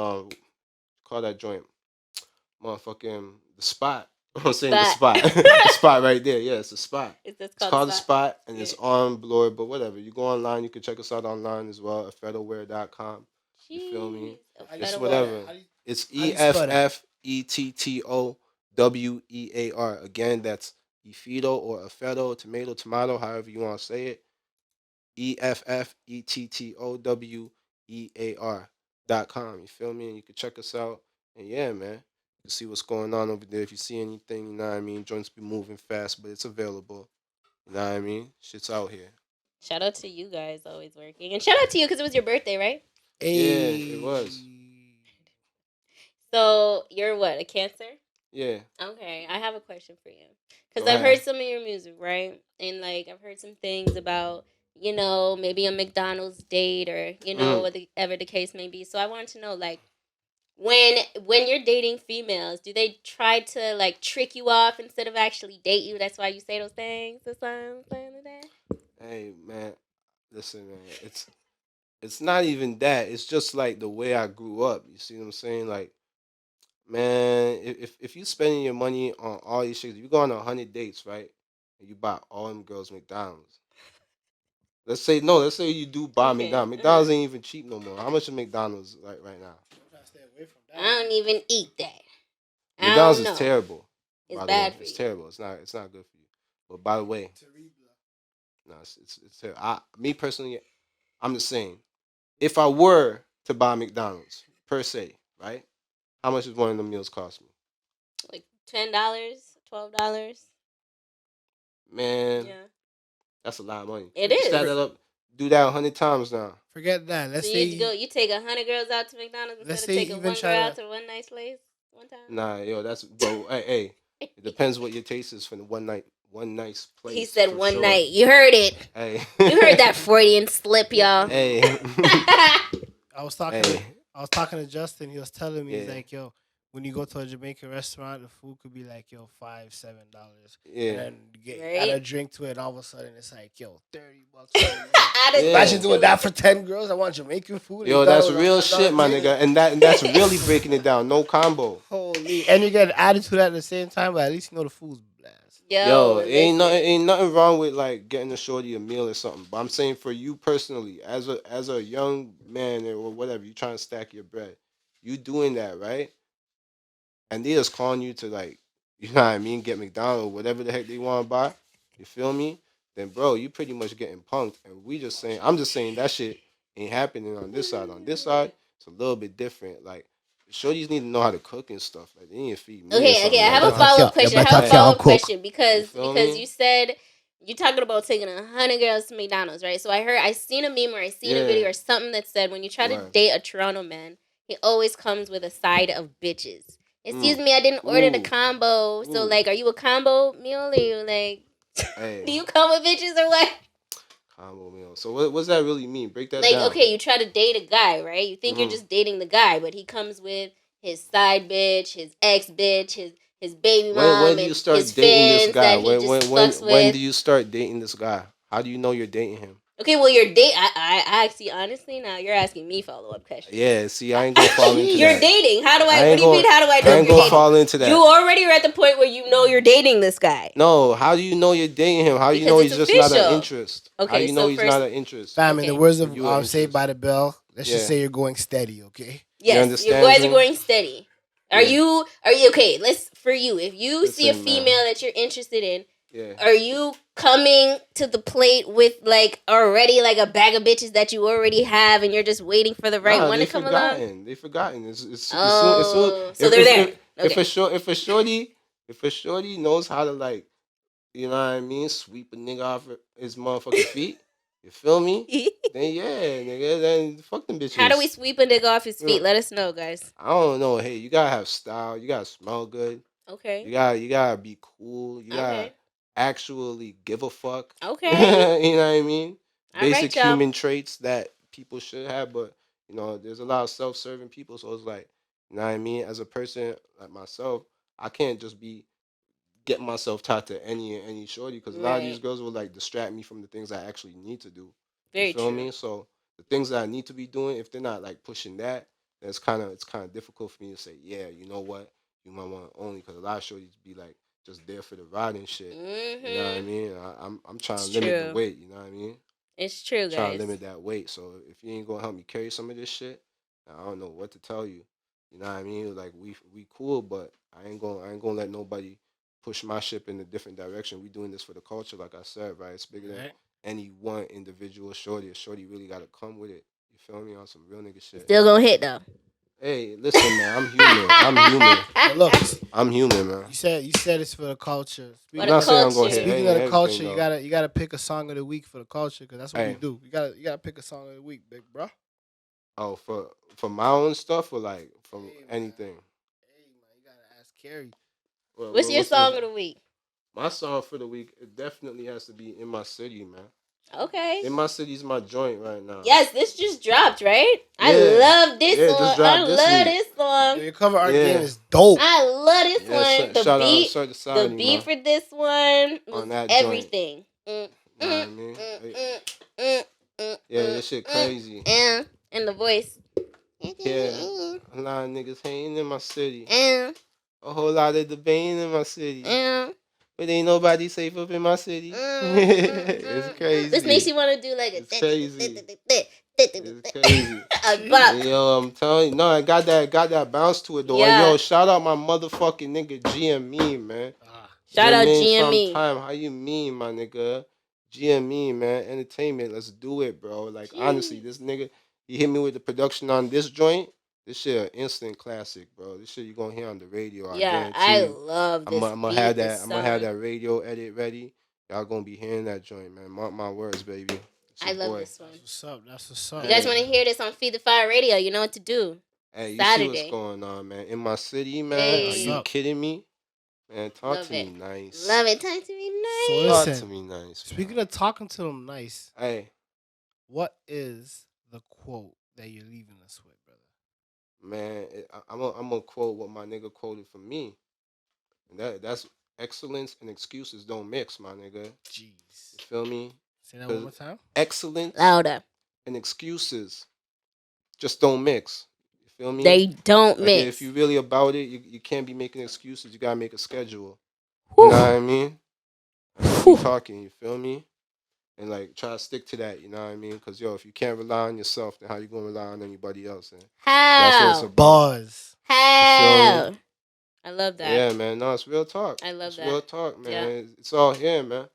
call that joint, motherfucking the spot. I'm saying the spot, the spot right there. Yeah, it's a spot. It's It's called the spot, and Yeah. it's on Bloor, but whatever. You go online, you can check us out online as well, affettowear.com. You feel me? Jeez, It's Affettowear. whatever. It's how do you spell that? EFFETTOWEAR. Again, that's Efeto or Affetto, tomato, however you want to say it. EFFETTOWEAR.com. You feel me? And you can check us out. And yeah, man, you can see what's going on over there. If you see anything, you know what I mean? Joints be moving fast, but it's available. You know what I mean? Shit's out here. Shout out to you guys always working. And shout out to you because it was your birthday, right? Yeah, it was. So you're what, a Cancer? Yeah. Okay, I have a question for you. Because Go I've ahead. heard some of your music, right? And like I've heard some things about, maybe a McDonald's date or, whatever the case may be. So I wanted to know, like, when you're dating females, do they try to like trick you off instead of actually date you? That's why you say those things or something like that? Hey, man. Listen, man. It's not even that. It's just like the way I grew up. You see what I'm saying? Like, man, if you spending your money on all these shit, you go on 100 dates, right? And you buy all them girls McDonald's. Let's say you do buy Okay, McDonald's. McDonald's ain't even cheap no more. How much is McDonald's like right now? I don't even eat that. McDonald's I don't is know. terrible. It's by the bad way. for It's you. terrible. It's not good for you. But by the way, no, it's terrible. Me personally, I'm just saying, if I were to buy McDonald's per se, right? How much does one of the meals cost me? Like $10, $12. Man, Yeah. that's a lot of money. It Just add is. that up. Do that 100 times now. Forget that. Let's So say you take 100 girls out to McDonald's Let's instead of say taking even one try girl to- out to one nice place one time? Nah, yo, that's bro. Hey, it depends what your taste is for the one nice place. He said for one sure. night. You heard it. Hey, You heard that Freudian slip, y'all. Hey, I was talking to Justin. He was telling me, he's Yeah. like, yo, when you go to a Jamaican restaurant, the food could be like, yo, $5, $7. Yeah. And then you Right. add a drink to it, and all of a sudden it's like, yo, $30. Add a Yeah. Imagine drink doing to that it. for 10 girls. I want Jamaican food. Yo, and that's $8 real $5 shit, my drink. nigga, and that's really breaking it down. No combo. Holy. And you get added to that at the same time, but at least you know the food's blast. Yo, listen. ain't nothing wrong with like getting a shorty a meal or something. But I'm saying for you personally, as a young man or whatever, you trying to stack your bread, you doing that, right? And they just calling you to like, you know what I mean, get McDonald's, whatever the heck they want to buy. You feel me? Then bro, you pretty much getting punked. And I'm just saying that shit ain't happening on this side. On this side, it's a little bit different. Like, shorties need to know how to cook and stuff. Like they need to feed me. or Okay. something I like have a that. follow up question. Yeah, Because You feel because me? you said you talking about taking 100 girls to McDonald's, right? So I seen a meme or I seen a Yeah. video or something that said when you try to Right. date a Toronto man, he always comes with a side of bitches. Excuse Mm. me, I didn't order the Ooh. combo. So Ooh. like, are you a combo meal or you like? Hey. Do you come with bitches or what? Combo meal. So what's that really mean? Break that Like, down. okay, you try to date a guy, right? You think you're Mhm. just dating the guy, but he comes with his side bitch, his ex bitch, his baby mom, When do you and start his dating this friends guy? that he just fucks with. When do you start dating this guy? How do you know you're dating him? Okay, well, your date. I actually, honestly, now you're asking me follow up questions. Yeah, see, I ain't gonna fall into You're that. dating. How do I? I What ain't do you mean? How do I know I ain't you're gonna dating? fall into that. You already are at the point where you know you're dating this guy. No, how do you know you're dating him? How do you Because know it's he's just not official. an interest? How Okay, do you know so he's first- not an interest? Fam, in the Okay. words of You an Saved interest. by the Bell, let's just Yeah. say you're going steady, okay? Yes, you understand guys me? are going steady. Are Yeah. you okay? Let's for you. If you see a Listen, man. female that you're interested in, Yeah. are you coming to the plate with like already like a bag of bitches that you already have, and you're just waiting for the right Nah, one they to come along? forgotten. They forgotten. It's soon. Oh, so they're there. If Okay. if a shorty knows how to like, you know what I mean, sweep a nigga off his motherfucking feet. You feel me? Then yeah, nigga. Then fuck them bitches. How do we sweep a nigga off his feet? Mm. Let us know, guys. I don't know. Hey, you gotta have style. You gotta smell good. Okay. You gotta be cool. You gotta Okay. actually give a fuck. Okay. You know what I mean? All Basic right, y'all. human traits that people should have, but you know, there's a lot of self-serving people, so it's like, you know what I mean? As a person like myself, I can't just be getting myself tied to any shorty because a lot of these Right. girls will like distract me from the things I actually need to do. You Very feel true. me? So the things that I need to be doing, if they're not like pushing that, then it's kind of difficult for me to say, yeah, you know what, you might want only because a lot of shorties be like just there for the ride and shit. You know what I Mm-hmm. mean? I'm trying It's to limit the true. weight. You know what I mean? It's true, Trying to guys. limit that weight. So if you ain't gonna help me carry some of this shit, I don't know what to tell you. You know what I mean? Like we cool, but I ain't gonna let nobody push my ship in a different direction. We doing this for the culture, like I said, right? It's bigger than Right. any one individual shorty. A shorty really gotta come with it. You feel me? On some real nigga shit. Still gonna hit though. Hey, listen, man. I'm human. I'm human. But look, I'm human, man. you said it's for the culture. For I'm the not saying I'm gonna hit culture. Speaking of the everything culture, though. you gotta pick a song of the week for the culture because that's what we Hey, do. You gotta pick a song of the week, big bro. oh, for my own stuff or like from Hey man, anything. hey man, you gotta ask Carrie. What's your What's the song of the week? my song for the week? It definitely has to be "In My City," man. Okay. "In My City's my joint right now. Yes, this just dropped, right? I Yeah, love this yeah, song. just I dropped this love week. this song. Yo, your cover art game Yeah, is dope. I love this yeah. one. Shout out, shout to The Sadi, beat man, for this one was on that joint. everything. Know what I mean? Yeah, this shit crazy. And the voice. Yeah, a lot of niggas hating in my city. A whole lot of debating in my city. But ain't nobody safe up in my city. It's This makes crazy. you want to do like a. It's crazy. It's crazy. A bop. Yo, I'm telling you, no, I got that bounce to it though. And Yeah. yo, shout out my motherfucking nigga GME, man. Shout out Jermaine from GME. Time. How you mean, my nigga? GME, man. Entertainment. Let's do it, bro. Like honestly, this nigga, he hit me with the production on this joint. This shit an instant classic, bro. This shit you gonna hear on the radio. I Yeah, guarantee I you. love this I'm gonna beat. have This that. I'm gonna have song. that radio edit ready. Y'all gonna be hearing that joint, man. Mark my words, baby. It's I your love boy. this one. That's what's up. That's what's up. You guys want to hear this on Feed the Fire Radio? You know what to do. Hey, you Saturday. see what's going on, man? In my city, man. Hey. Are you What's up? kidding me? Man, talk Love to it. me nice. Love it. Talk to me nice. So Talk listen, to me nice. speaking bro. of talking to them nice, Hey, what is the quote that you're leaving us with, brother? man, I'm gonna quote what my nigga quoted for me. And that's excellence and excuses don't mix, my nigga. Jeez. You feel me? Say that one more time. Excellence Louder. and excuses just don't mix. You feel me? They don't Like mix. if you really about it, you can't be making excuses. You gotta make a schedule. Whew. You know what I mean? That's what we talking. You feel me? And like try to stick to that. You know what I mean? Because yo, if you can't rely on yourself, then how you gonna rely on anybody else? And that's what it's How? about. Buzz. How? I love that. Yeah, man. No, it's real talk. I love it's that. real talk, man. Yeah. It's all here, man.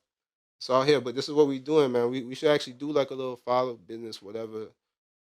It's all here. But this is what we doing, man. We should actually do like a little follow business, whatever.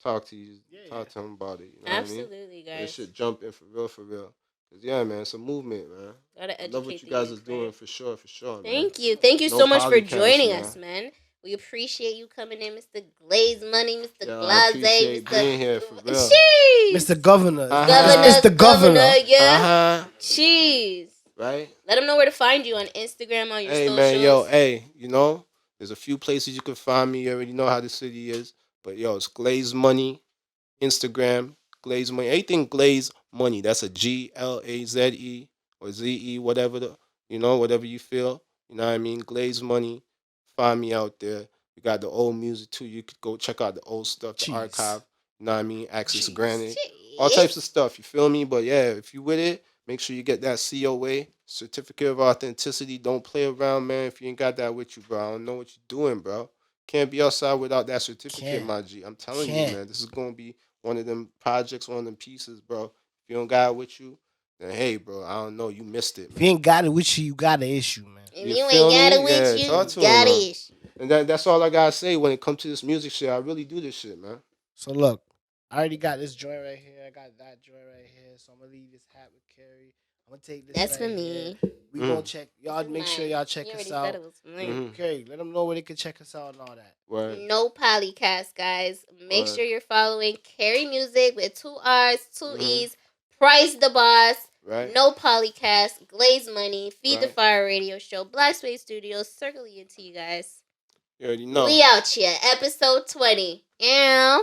Talk to you, talk to him about it. You know Absolutely, what I mean? guys. This shit jump in for real, for real. Cause yeah, man, it's a movement, man. Gotta I educate love what you the guys youth, are doing right? for sure, man. Thank you. Thank you No so much for Poli-Cast, joining man. us, man. We appreciate you coming in, Mr. Glaze Money, Mr. Yeah, I Glaze, appreciate Mr. being here for real. Cheese. Mr. Governor. Uh-huh. It's the governor. Yeah. Cheese. Right? Let them know where to find you on Instagram, on your Hey, socials. man, yo, hey, you know, there's a few places you can find me. You already know how the city is. But, yo, it's Glaze Money, Instagram, Glaze Money. Anything Glaze Money. That's a GLAZE or ZE, whatever, whatever you feel. You know what I mean? Glaze Money. Find me out there. We got the old music, too. You could go check out the old stuff, the Jeez. archive. You know what I mean? Access Jeez. granted. All types of stuff. You feel me? But, yeah, if you with it, make sure you get that COA, certificate of authenticity. Don't play around, man. If you ain't got that with you, bro, I don't know what you're doing, bro. Can't be outside without that certificate, Can't. my G. I'm telling you, Can't. man. This is gonna be one of them projects, one of them pieces, bro. If you don't got it with you, then hey, bro, I don't know, you missed it, If man. you ain't got it with you got an issue, man. If You you feel ain't got me? it with Yeah, you, talk to got him, man. it. And that's all I gotta say when it comes to this music shit. I really do this shit, man. So look, I already got this joint right here. I got that joint right here. So I'm gonna leave this hat with Carrie. I'm gonna take this. That's right for me. Here. We gonna check. Y'all This is make sure mine. y'all check You us already out. said it was mine. Mhm. Carrie, let them know where they can check us out and all that. Word. No Poli-Cast, guys. Make Word. sure you're following Carrie Music with 2 R's, 2 Mhm. E's. Price the Boss. Right. No Poli-Cast. Glaze Money. Feed the Right. Fire Radio Show. Black Space Studios. Circle ENT, you guys. You already know. We out here. Episode 20. Yeah.